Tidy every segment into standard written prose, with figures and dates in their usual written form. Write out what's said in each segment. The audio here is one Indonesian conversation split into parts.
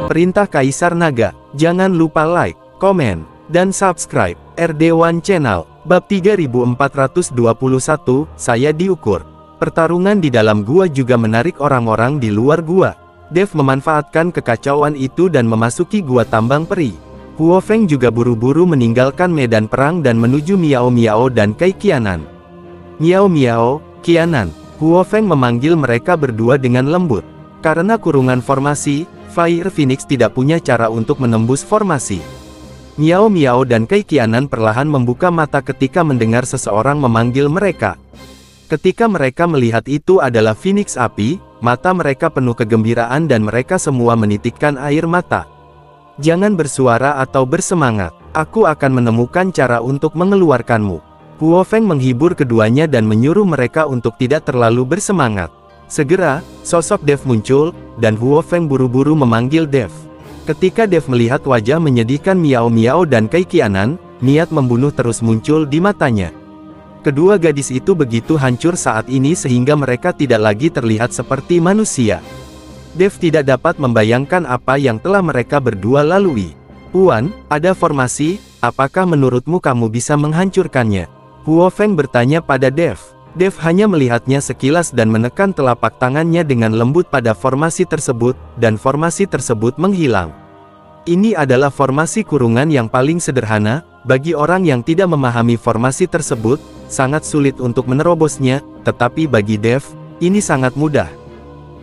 Perintah Kaisar Naga. Jangan lupa like, komen, dan subscribe RD1 Channel. Bab 3421, saya diukur. Pertarungan di dalam gua juga menarik orang-orang di luar gua. Dev memanfaatkan kekacauan itu dan memasuki gua tambang peri. Huo Feng juga buru-buru meninggalkan medan perang dan menuju Miao Miao dan Kai Qianan. Miao Miao, Qianan. Huo Feng memanggil mereka berdua dengan lembut. Karena kurungan formasi, Fire Phoenix tidak punya cara untuk menembus formasi. Miao Miao dan Kai Qianan perlahan membuka mata ketika mendengar seseorang memanggil mereka. Ketika mereka melihat itu adalah Phoenix Api, mata mereka penuh kegembiraan dan mereka semua menitikkan air mata. Jangan bersuara atau bersemangat, aku akan menemukan cara untuk mengeluarkanmu. Huo Feng menghibur keduanya dan menyuruh mereka untuk tidak terlalu bersemangat. Segera, sosok Dev muncul, dan Huo Feng buru-buru memanggil Dev. Ketika Dev melihat wajah menyedihkan Miao Miao dan Kai Qianan, niat membunuh terus muncul di matanya. Kedua gadis itu begitu hancur saat ini sehingga mereka tidak lagi terlihat seperti manusia. Dev tidak dapat membayangkan apa yang telah mereka berdua lalui. Puan, ada formasi, apakah menurutmu kamu bisa menghancurkannya? Huo Feng bertanya pada Dev. Dev hanya melihatnya sekilas dan menekan telapak tangannya dengan lembut pada formasi tersebut, dan formasi tersebut menghilang. Ini adalah formasi kurungan yang paling sederhana, bagi orang yang tidak memahami formasi tersebut, sangat sulit untuk menerobosnya, tetapi bagi Dev, ini sangat mudah.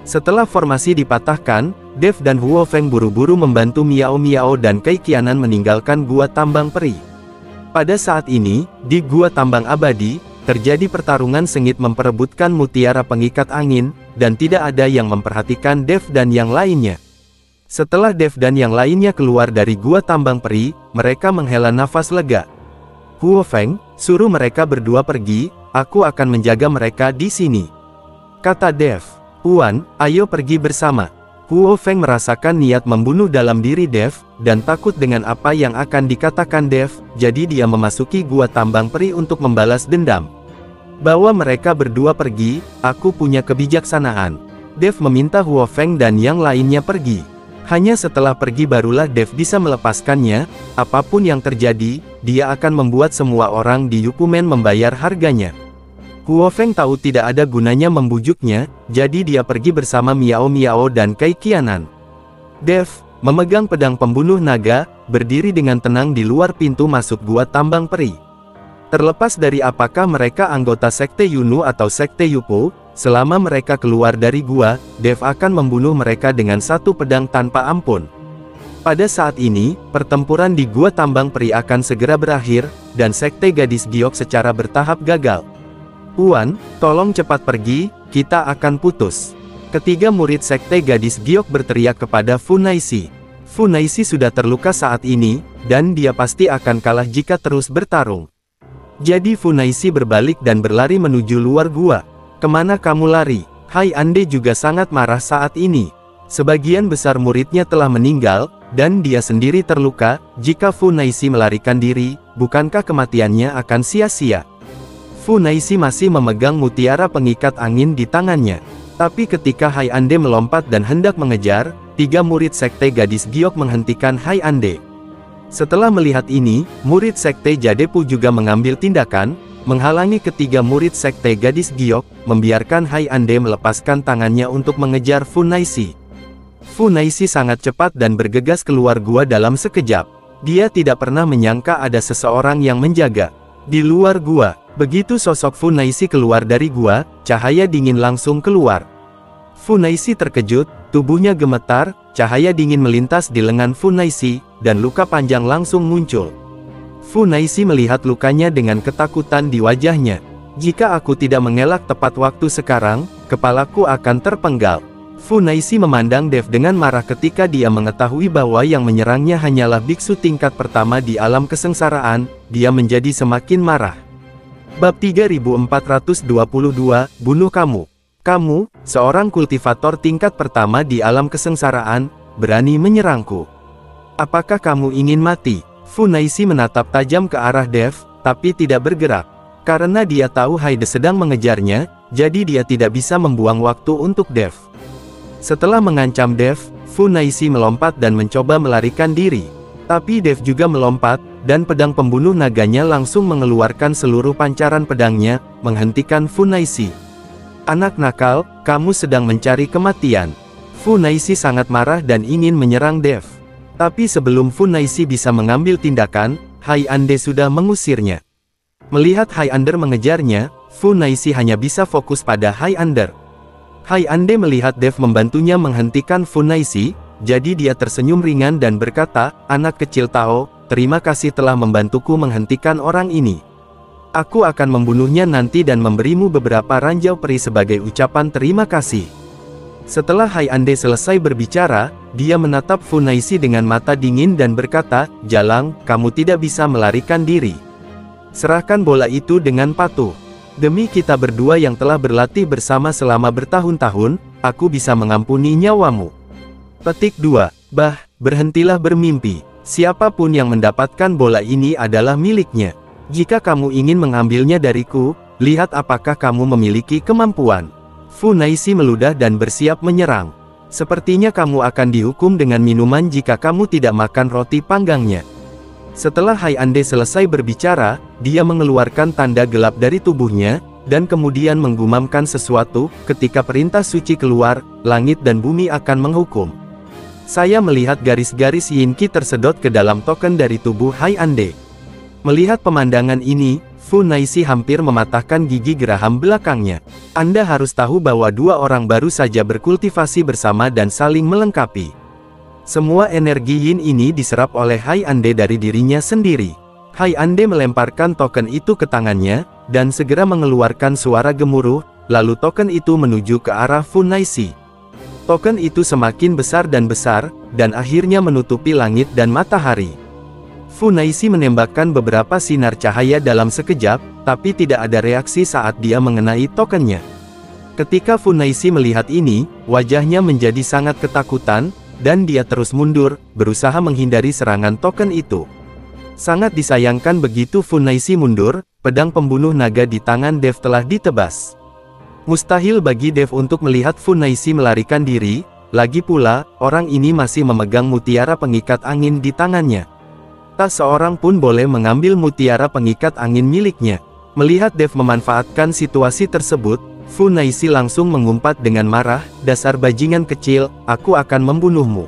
Setelah formasi dipatahkan, Dev dan Huo Feng buru-buru membantu Miao Miao dan Kai Qianan meninggalkan gua tambang peri. Pada saat ini, di gua tambang abadi, terjadi pertarungan sengit memperebutkan mutiara pengikat angin, dan tidak ada yang memperhatikan Dev dan yang lainnya. Setelah Dev dan yang lainnya keluar dari gua tambang peri, mereka menghela nafas lega. Huo Feng, suruh mereka berdua pergi, aku akan menjaga mereka di sini. Kata Dev. Puan, ayo pergi bersama. Huo Feng merasakan niat membunuh dalam diri Dev, dan takut dengan apa yang akan dikatakan Dev, jadi dia memasuki gua tambang peri untuk membalas dendam. Bawa mereka berdua pergi, aku punya kebijaksanaan. Dev meminta Huo Feng dan yang lainnya pergi. Hanya setelah pergi barulah Dev bisa melepaskannya, apapun yang terjadi, dia akan membuat semua orang di Yukumen membayar harganya. Huo Feng tahu tidak ada gunanya membujuknya, jadi dia pergi bersama Miao Miao dan Kai Qianan. Dev, memegang pedang pembunuh naga, berdiri dengan tenang di luar pintu masuk gua tambang peri. Terlepas dari apakah mereka anggota Sekte Yunu atau Sekte Yupo, selama mereka keluar dari gua, Dev akan membunuh mereka dengan satu pedang tanpa ampun. Pada saat ini, pertempuran di gua tambang peri akan segera berakhir, dan Sekte Gadis Giok secara bertahap gagal. Puan, tolong cepat pergi, kita akan putus. Ketiga murid Sekte Gadis Giok berteriak kepada Fu Naixi. Fu Naixi sudah terluka saat ini, dan dia pasti akan kalah jika terus bertarung. Jadi Fu Naixi berbalik dan berlari menuju luar gua. Kemana kamu lari? Hai Ande juga sangat marah saat ini. Sebagian besar muridnya telah meninggal, dan dia sendiri terluka. Jika Fu Naixi melarikan diri, bukankah kematiannya akan sia-sia? Fu Naixi masih memegang mutiara pengikat angin di tangannya. Tapi ketika Hai Ande melompat dan hendak mengejar, tiga murid Sekte Gadis Giok menghentikan Hai Ande. Setelah melihat ini, murid Sekte Jadepu juga mengambil tindakan, menghalangi ketiga murid Sekte Gadis Giok, membiarkan Hai Ande melepaskan tangannya untuk mengejar Fu Naixi. Fu Naixi sangat cepat dan bergegas keluar gua dalam sekejap. Dia tidak pernah menyangka ada seseorang yang menjaga. Di luar gua, begitu sosok Fu Naixi keluar dari gua, cahaya dingin langsung keluar. Fu Naixi terkejut, tubuhnya gemetar, cahaya dingin melintas di lengan Fu Naixi, dan luka panjang langsung muncul. Fu Naixi melihat lukanya dengan ketakutan di wajahnya. Jika aku tidak mengelak tepat waktu sekarang, kepalaku akan terpenggal. Fu Naixi memandang Dev dengan marah ketika dia mengetahui bahwa yang menyerangnya hanyalah biksu tingkat pertama di alam kesengsaraan, dia menjadi semakin marah. Bab 3422, bunuh kamu. Kamu, seorang kultivator tingkat pertama di alam kesengsaraan, berani menyerangku. Apakah kamu ingin mati? Fu Naixi menatap tajam ke arah Dev, tapi tidak bergerak. Karena dia tahu Haide sedang mengejarnya, jadi dia tidak bisa membuang waktu untuk Dev. Setelah mengancam Dev, Fu Fu Naixi melompat dan mencoba melarikan diri. Tapi Dev juga melompat, dan pedang pembunuh naganya langsung mengeluarkan seluruh pancaran pedangnya, menghentikan Fu Naixi. Anak nakal, kamu sedang mencari kematian. Fu Naixi sangat marah dan ingin menyerang Dev. Tapi sebelum Fu Naixi bisa mengambil tindakan, Hai Ande sudah mengusirnya. Melihat Hai Ander mengejarnya, Fu Naixi hanya bisa fokus pada Hai Ander. Hai Ande melihat Dev membantunya menghentikan Fu Naixi, jadi dia tersenyum ringan dan berkata, "Anak kecil Tao, terima kasih telah membantuku menghentikan orang ini. Aku akan membunuhnya nanti dan memberimu beberapa ranjau peri sebagai ucapan terima kasih." Setelah Hai Ande selesai berbicara, dia menatap Fu Naixi dengan mata dingin dan berkata, "Jalang, kamu tidak bisa melarikan diri. Serahkan bola itu dengan patuh. Demi kita berdua yang telah berlatih bersama selama bertahun-tahun, aku bisa mengampuni nyawamu." Petik 2. Berhentilah bermimpi. Siapapun yang mendapatkan bola ini adalah miliknya. Jika kamu ingin mengambilnya dariku, lihat apakah kamu memiliki kemampuan. Fu Naixi meludah dan bersiap menyerang. Sepertinya kamu akan dihukum dengan minuman jika kamu tidak makan roti panggangnya. Setelah Hai Ande selesai berbicara, dia mengeluarkan tanda gelap dari tubuhnya, dan kemudian menggumamkan sesuatu. Ketika perintah suci keluar, langit dan bumi akan menghukum. Saya melihat garis-garis Yin Qi tersedot ke dalam token dari tubuh Hai Ande. Melihat pemandangan ini, Fu Naixi hampir mematahkan gigi geraham belakangnya. Anda harus tahu bahwa dua orang baru saja berkultivasi bersama dan saling melengkapi. Semua energi Yin ini diserap oleh Hai Ande dari dirinya sendiri. Hai Ande melemparkan token itu ke tangannya, dan segera mengeluarkan suara gemuruh, lalu token itu menuju ke arah Fu Naixi. Token itu semakin besar, dan akhirnya menutupi langit dan matahari. Fu Naixi menembakkan beberapa sinar cahaya dalam sekejap, tapi tidak ada reaksi saat dia mengenai tokennya. Ketika Fu Naixi melihat ini, wajahnya menjadi sangat ketakutan, dan dia terus mundur, berusaha menghindari serangan token itu. Sangat disayangkan begitu Fu Naixi mundur, pedang pembunuh naga di tangan Dev telah ditebas. Mustahil bagi Dev untuk melihat Fu Naixi melarikan diri, lagi pula, orang ini masih memegang mutiara pengikat angin di tangannya. Tak seorang pun boleh mengambil mutiara pengikat angin miliknya. Melihat Dev memanfaatkan situasi tersebut, Fu Naixi langsung mengumpat dengan marah, "Dasar bajingan kecil, aku akan membunuhmu."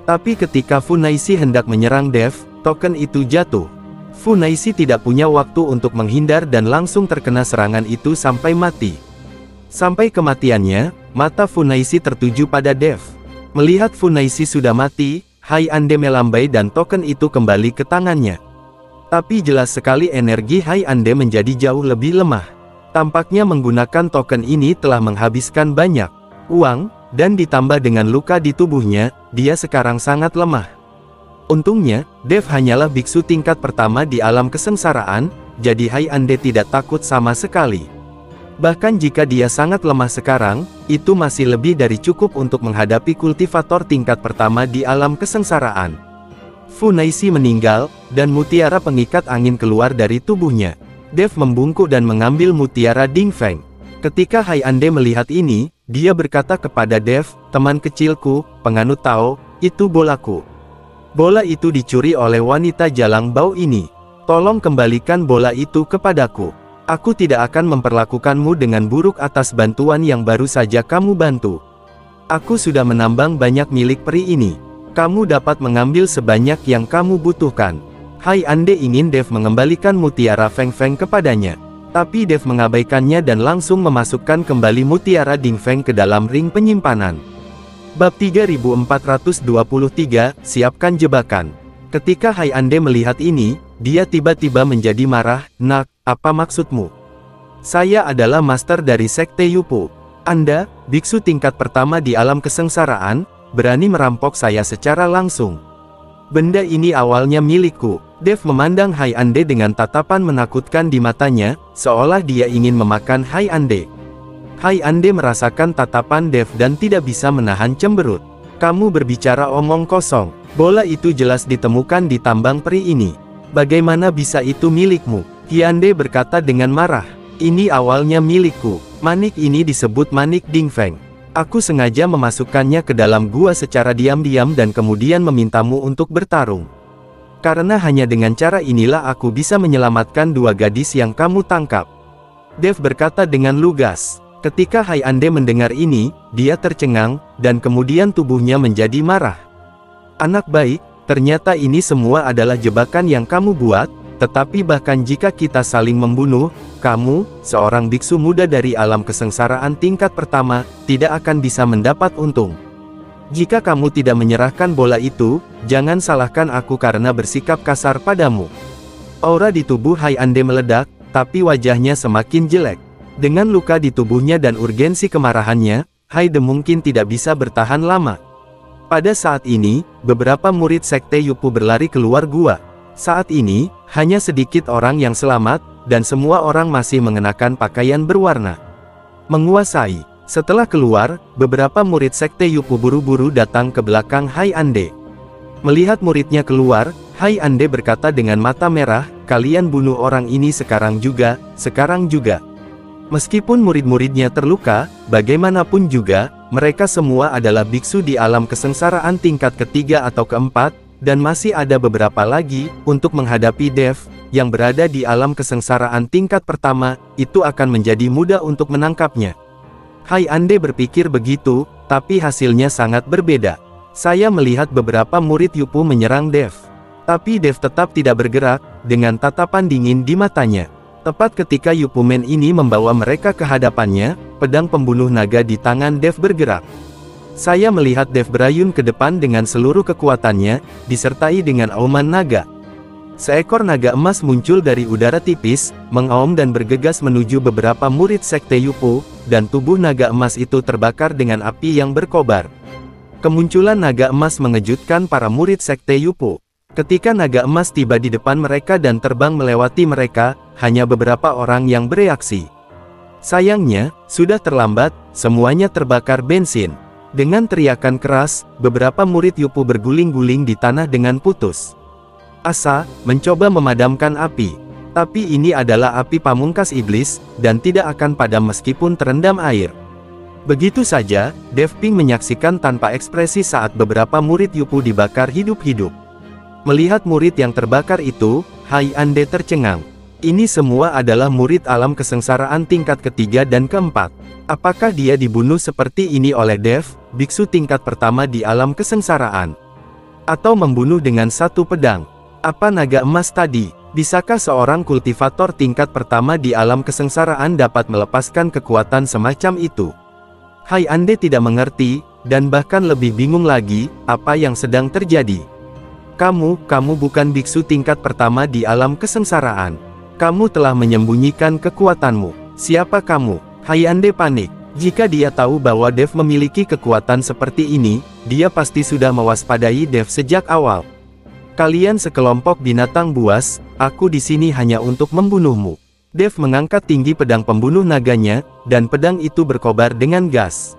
Tapi ketika Fu Naixi hendak menyerang Dev, token itu jatuh. Fu Naixi tidak punya waktu untuk menghindar dan langsung terkena serangan itu sampai mati. Sampai kematiannya, mata Fu Naixi tertuju pada Dev. Melihat Fu Naixi sudah mati, Hai Ande melambai dan token itu kembali ke tangannya. Tapi jelas sekali energi Hai Ande menjadi jauh lebih lemah. Tampaknya menggunakan token ini telah menghabiskan banyak uang, dan ditambah dengan luka di tubuhnya, dia sekarang sangat lemah. Untungnya, Dev hanyalah biksu tingkat pertama di alam kesengsaraan, jadi Hai Ande tidak takut sama sekali. Bahkan jika dia sangat lemah sekarang, itu masih lebih dari cukup untuk menghadapi kultivator tingkat pertama di alam kesengsaraan. Fu Naixi meninggal, dan mutiara pengikat angin keluar dari tubuhnya. Dev membungkuk dan mengambil mutiara Dingfeng. Ketika Hai Ande melihat ini, dia berkata kepada Dev, "Teman kecilku, penganut Tao, itu bolaku. Bola itu dicuri oleh wanita jalang bau ini. Tolong kembalikan bola itu kepadaku. Aku tidak akan memperlakukanmu dengan buruk atas bantuan yang baru saja kamu bantu. Aku sudah menambang banyak milik peri ini. Kamu dapat mengambil sebanyak yang kamu butuhkan." Hai Ande ingin Dev mengembalikan mutiara Feng Feng kepadanya. Tapi Dev mengabaikannya dan langsung memasukkan kembali mutiara Dingfeng ke dalam ring penyimpanan. Bab 3423, Siapkan Jebakan. Ketika Hai Ande melihat ini, dia tiba-tiba menjadi marah. "Nak, apa maksudmu? Saya adalah master dari Sekte Yupu. Anda, biksu tingkat pertama di alam kesengsaraan, berani merampok saya secara langsung. Benda ini awalnya milikku." Dev memandang Hai Ande dengan tatapan menakutkan di matanya, seolah dia ingin memakan Hai Ande. Hai Ande merasakan tatapan Dev dan tidak bisa menahan cemberut. "Kamu berbicara omong kosong. Bola itu jelas ditemukan di tambang peri ini. Bagaimana bisa itu milikmu?" Hyande berkata dengan marah. "Ini awalnya milikku. Manik ini disebut manik Dingfeng. Aku sengaja memasukkannya ke dalam gua secara diam-diam dan kemudian memintamu untuk bertarung. Karena hanya dengan cara inilah aku bisa menyelamatkan dua gadis yang kamu tangkap. Dev berkata dengan lugas. Ketika Hyande mendengar ini, dia tercengang, dan kemudian tubuhnya menjadi marah. Anak baik, ternyata ini semua adalah jebakan yang kamu buat, tetapi bahkan jika kita saling membunuh, kamu, seorang biksu muda dari alam kesengsaraan tingkat pertama, tidak akan bisa mendapat untung. Jika kamu tidak menyerahkan bola itu, jangan salahkan aku karena bersikap kasar padamu. Aura di tubuh Hyande meledak, tapi wajahnya semakin jelek. Dengan luka di tubuhnya dan urgensi kemarahannya, Hyde mungkin tidak bisa bertahan lama. Pada saat ini, beberapa murid Sekte Yupu berlari keluar gua. Saat ini, hanya sedikit orang yang selamat, dan semua orang masih mengenakan pakaian berwarna. Menguasai. Setelah keluar, beberapa murid Sekte Yupu buru-buru datang ke belakang Hyande. Melihat muridnya keluar, Hyande berkata dengan mata merah, "Kalian bunuh orang ini sekarang juga, sekarang juga." Meskipun murid-muridnya terluka, bagaimanapun juga, mereka semua adalah biksu di alam kesengsaraan tingkat ketiga atau keempat, dan masih ada beberapa lagi, untuk menghadapi Dev, yang berada di alam kesengsaraan tingkat pertama, itu akan menjadi mudah untuk menangkapnya. Hyande berpikir begitu, tapi hasilnya sangat berbeda. Saya melihat beberapa murid Yupu menyerang Dev. Tapi Dev tetap tidak bergerak, dengan tatapan dingin di matanya. Tepat ketika Yupumen ini membawa mereka ke hadapannya, pedang pembunuh naga di tangan Dev bergerak. Saya melihat Dev berayun ke depan dengan seluruh kekuatannya, disertai dengan auman naga. Seekor naga emas muncul dari udara tipis, mengaum dan bergegas menuju beberapa murid Sekte Yupu, dan tubuh naga emas itu terbakar dengan api yang berkobar. Kemunculan naga emas mengejutkan para murid Sekte Yupu. Ketika naga emas tiba di depan mereka dan terbang melewati mereka, hanya beberapa orang yang bereaksi. Sayangnya, sudah terlambat, semuanya terbakar bensin. Dengan teriakan keras, beberapa murid Yupu berguling-guling di tanah dengan putus asa, mencoba memadamkan api. Tapi ini adalah api pamungkas iblis, dan tidak akan padam meskipun terendam air. Begitu saja, Dev Ping menyaksikan tanpa ekspresi saat beberapa murid Yupu dibakar hidup-hidup. Melihat murid yang terbakar itu, Hyande tercengang. Ini semua adalah murid alam kesengsaraan tingkat ketiga dan keempat. Apakah dia dibunuh seperti ini oleh Dev, biksu tingkat pertama di alam kesengsaraan? Atau membunuh dengan satu pedang? Apa naga emas tadi? Bisakah seorang kultivator tingkat pertama di alam kesengsaraan dapat melepaskan kekuatan semacam itu? Hyande tidak mengerti, dan bahkan lebih bingung lagi, apa yang sedang terjadi. Kamu bukan biksu tingkat pertama di alam kesengsaraan. Kamu telah menyembunyikan kekuatanmu. Siapa kamu? Hyande panik. Jika dia tahu bahwa Dev memiliki kekuatan seperti ini, dia pasti sudah mewaspadai Dev sejak awal. Kalian sekelompok binatang buas, aku di sini hanya untuk membunuhmu. Dev mengangkat tinggi pedang pembunuh naganya, dan pedang itu berkobar dengan gas.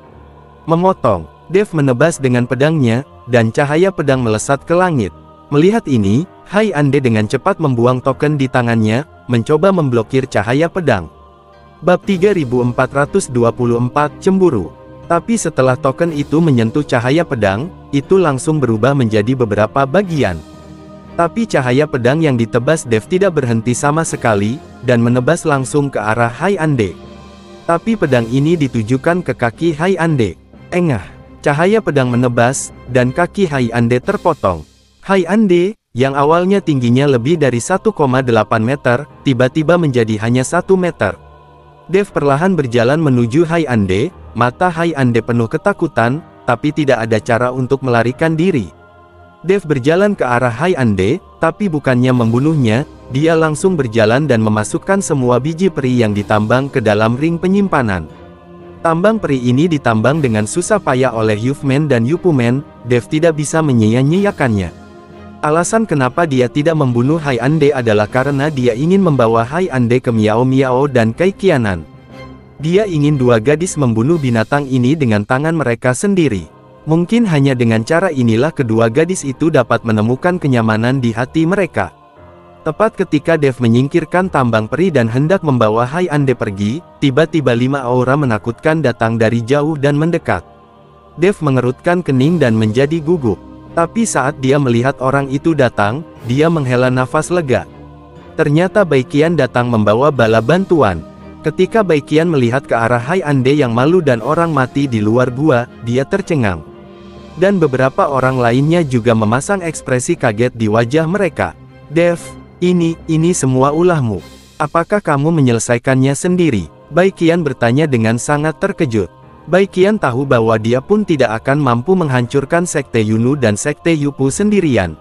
Memotong. Dev menebas dengan pedangnya, dan cahaya pedang melesat ke langit. Melihat ini, Hyande dengan cepat membuang token di tangannya, mencoba memblokir cahaya pedang. Bab 3424 Cemburu. Tapi setelah token itu menyentuh cahaya pedang, itu langsung berubah menjadi beberapa bagian. Tapi cahaya pedang yang ditebas Dev tidak berhenti sama sekali, dan menebas langsung ke arah Hyande. Tapi pedang ini ditujukan ke kaki Hyande. Engah. Cahaya pedang menebas, dan kaki Hyande terpotong. Hyande, yang awalnya tingginya lebih dari 1,8 meter, tiba-tiba menjadi hanya 1 meter. Dev perlahan berjalan menuju Hyande, mata Hyande penuh ketakutan, tapi tidak ada cara untuk melarikan diri. Dev berjalan ke arah Hyande, tapi bukannya membunuhnya, dia langsung berjalan dan memasukkan semua biji peri yang ditambang ke dalam ring penyimpanan. Tambang peri ini ditambang dengan susah payah oleh Yuffman dan Yupumen, Dev tidak bisa menyia-nyiakannya. Alasan kenapa dia tidak membunuh Hyande adalah karena dia ingin membawa Hyande ke Miao Miao dan Kaikianan. Dia ingin dua gadis membunuh binatang ini dengan tangan mereka sendiri. Mungkin hanya dengan cara inilah kedua gadis itu dapat menemukan kenyamanan di hati mereka. Tepat ketika Dev menyingkirkan tambang peri dan hendak membawa Hyande pergi, tiba-tiba 5 aura menakutkan datang dari jauh dan mendekat. Dev mengerutkan kening dan menjadi gugup. Tapi saat dia melihat orang itu datang, dia menghela nafas lega. Ternyata Baikian datang membawa bala bantuan. Ketika Baikian melihat ke arah Hyande yang malu dan orang mati di luar gua, dia tercengang. Dan beberapa orang lainnya juga memasang ekspresi kaget di wajah mereka. Dev, ini semua ulahmu. Apakah kamu menyelesaikannya sendiri? Baikian bertanya dengan sangat terkejut. Baikian tahu bahwa dia pun tidak akan mampu menghancurkan Sekte Yunu dan Sekte Yupu sendirian.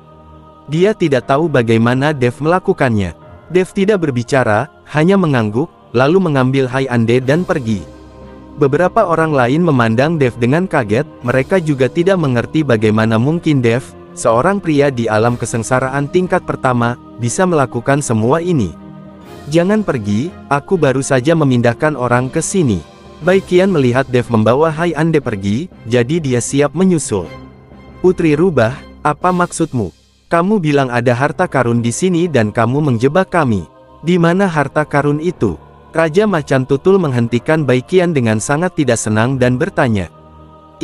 Dia tidak tahu bagaimana Dev melakukannya. Dev tidak berbicara, hanya mengangguk, lalu mengambil Hyande dan pergi. Beberapa orang lain memandang Dev dengan kaget, mereka juga tidak mengerti bagaimana mungkin Dev, seorang pria di alam kesengsaraan tingkat pertama, bisa melakukan semua ini. Jangan pergi, aku baru saja memindahkan orang ke sini. Baikian melihat Dev membawa Hyande pergi, jadi dia siap menyusul. Putri Rubah, apa maksudmu? Kamu bilang ada harta karun di sini dan kamu menjebak kami. Di mana harta karun itu? Raja Macan Tutul menghentikan Baikian dengan sangat tidak senang dan bertanya.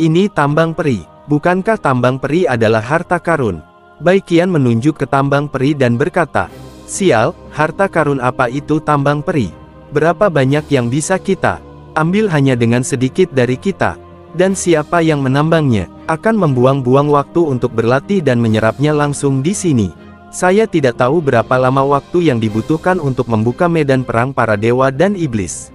Ini tambang peri. Bukankah tambang peri adalah harta karun? Baikian menunjuk ke tambang peri dan berkata, sial, harta karun apa itu tambang peri? Berapa banyak yang bisa kita ambil hanya dengan sedikit dari kita? Dan siapa yang menambangnya, akan membuang-buang waktu untuk berlatih dan menyerapnya langsung di sini. Saya tidak tahu berapa lama waktu yang dibutuhkan untuk membuka medan perang para dewa dan iblis.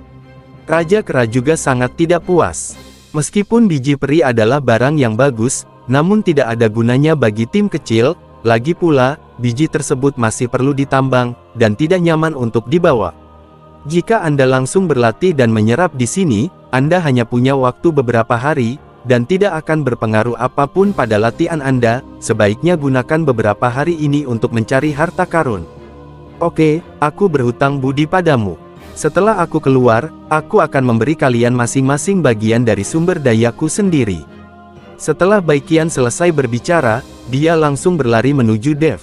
Raja Kera juga sangat tidak puas. Meskipun biji peri adalah barang yang bagus, namun tidak ada gunanya bagi tim kecil, lagi pula, biji tersebut masih perlu ditambang, dan tidak nyaman untuk dibawa. Jika Anda langsung berlatih dan menyerap di sini, Anda hanya punya waktu beberapa hari, dan tidak akan berpengaruh apapun pada latihan Anda, sebaiknya gunakan beberapa hari ini untuk mencari harta karun. Oke, aku berhutang budi padamu. Setelah aku keluar, aku akan memberi kalian masing-masing bagian dari sumber dayaku sendiri. Setelah Baikian selesai berbicara, dia langsung berlari menuju Dev.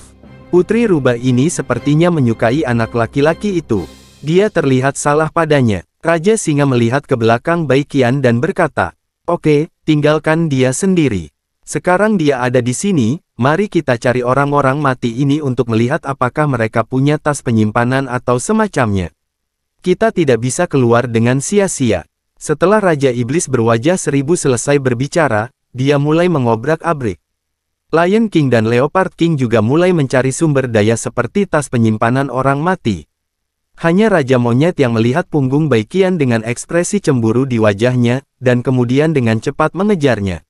Putri Rubah ini sepertinya menyukai anak laki-laki itu. Dia terlihat salah padanya. Raja Singa melihat ke belakang Baikian dan berkata, oke, tinggalkan dia sendiri. Sekarang dia ada di sini, mari kita cari orang-orang mati ini untuk melihat apakah mereka punya tas penyimpanan atau semacamnya. Kita tidak bisa keluar dengan sia-sia. Setelah Raja Iblis berwajah seribu selesai berbicara, dia mulai mengobrak-abrik. Lion King dan Leopard King juga mulai mencari sumber daya seperti tas penyimpanan orang mati. Hanya Raja Monyet yang melihat punggung Baikian dengan ekspresi cemburu di wajahnya, dan kemudian dengan cepat mengejarnya.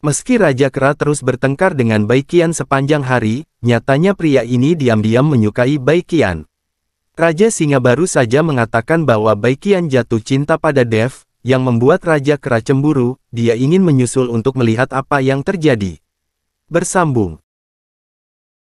Meski Raja Kera terus bertengkar dengan Baikian sepanjang hari, nyatanya pria ini diam-diam menyukai Baikian. Raja Singa baru saja mengatakan bahwa Baikian jatuh cinta pada Dev, yang membuat Raja Kera cemburu. Dia ingin menyusul untuk melihat apa yang terjadi. Bersambung.